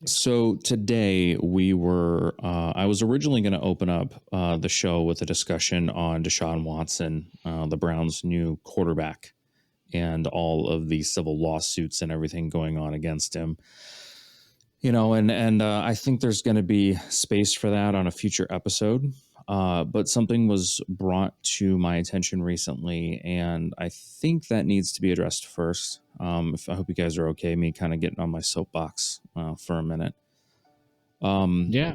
So today I was originally going to open up the show with a discussion on Deshaun Watson, the Browns' new quarterback, and all of the civil lawsuits and everything going on against him. And I think there's going to be space for that on a future episode. But something was brought to my attention recently, and I think that needs to be addressed first. I hope you guys are okay, me kind of getting on my soapbox for a minute. Yeah,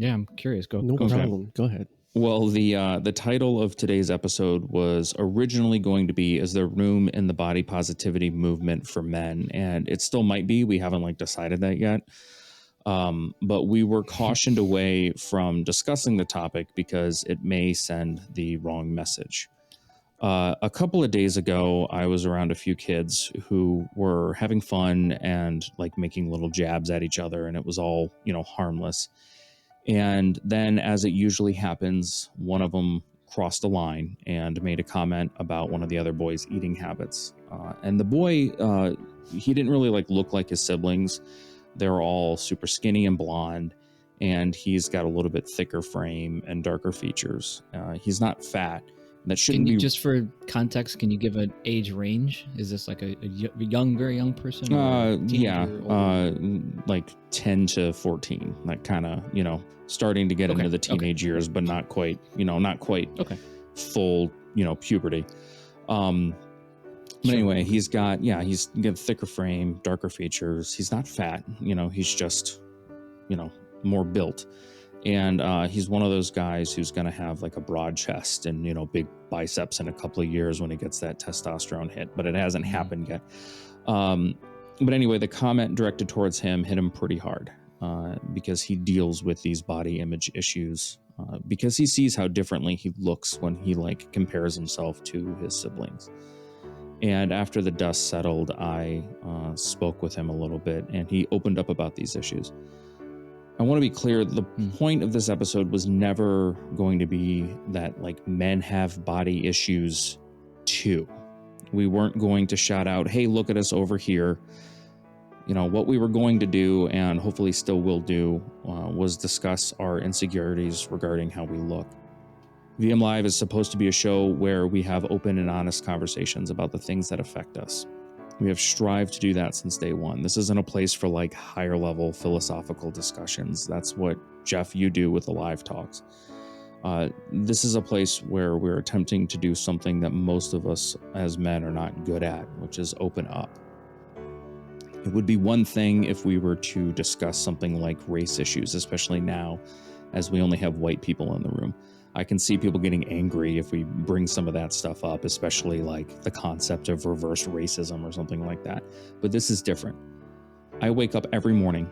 I'm curious. No problem. Go ahead. Well, the title of today's episode was originally going to be "Is there room in the body positivity movement for men?" And it still might be. We haven't decided that yet. But we were cautioned away from discussing the topic because it may send the wrong message. A couple of days ago, I was around a few kids who were having fun and making little jabs at each other, and it was all, harmless. And then, as it usually happens, one of them crossed a line and made a comment about one of the other boys' eating habits. And the boy, he didn't really look like his siblings. They're all super skinny and blonde, and he's got a little bit thicker frame and darker features. He's not fat. That shouldn't be. Just for context, can you give an age range? Is this a young, very young person? Yeah, 10 to 14. Kind of, starting to get into the teenage years, but not quite, full, puberty. But anyway, he's got a thicker frame, darker features. He's not fat, he's just, more built. And he's one of those guys who's going to have a broad chest and, big biceps in a couple of years when he gets that testosterone hit, but it hasn't happened yet. But anyway, the comment directed towards him hit him pretty hard because he deals with these body image issues because he sees how differently he looks when he compares himself to his siblings. And after the dust settled, I spoke with him a little bit, and he opened up about these issues. I want to be clear, the point of this episode was never going to be that men have body issues too. We weren't going to shout out, hey, look at us over here. What we were going to do, and hopefully still will do, was discuss our insecurities regarding how we look. VM Live is supposed to be a show where we have open and honest conversations about the things that affect us. We have strived to do that since day one. This isn't a place for higher level philosophical discussions. That's what, Jeff, you do with the live talks. This is a place where we're attempting to do something that most of us as men are not good at, which is open up. It would be one thing if we were to discuss something like race issues, especially now, as we only have white people in the room. I can see people getting angry if we bring some of that stuff up, especially the concept of reverse racism or something like that. But this is different. I wake up every morning,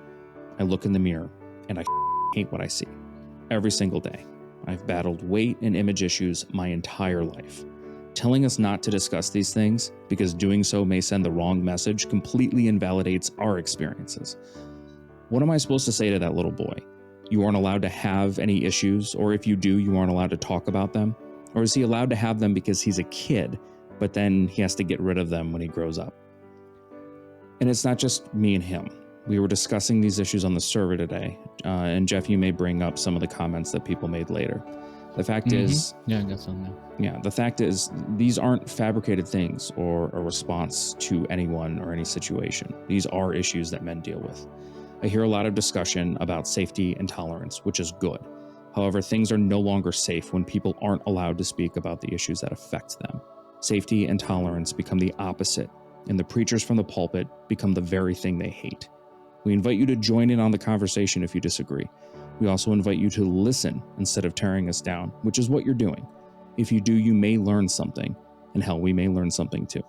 I look in the mirror, and I hate what I see. Every single day. I've battled weight and image issues my entire life. Telling us not to discuss these things, because doing so may send the wrong message, completely invalidates our experiences. What am I supposed to say to that little boy? You aren't allowed to have any issues, or if you do, you aren't allowed to talk about them? Or is he allowed to have them because he's a kid, but then he has to get rid of them when he grows up? And it's not just me and him. We were discussing these issues on the server today, and Jeff, you may bring up some of the comments that people made later. The fact is... Yeah, I got some now. Yeah, the fact is, these aren't fabricated things or a response to anyone or any situation. These are issues that men deal with. I hear a lot of discussion about safety and tolerance, which is good. However, things are no longer safe when people aren't allowed to speak about the issues that affect them. Safety and tolerance become the opposite, and the preachers from the pulpit become the very thing they hate. We invite you to join in on the conversation if you disagree. We also invite you to listen instead of tearing us down, which is what you're doing. If you do, you may learn something, and hell, we may learn something too.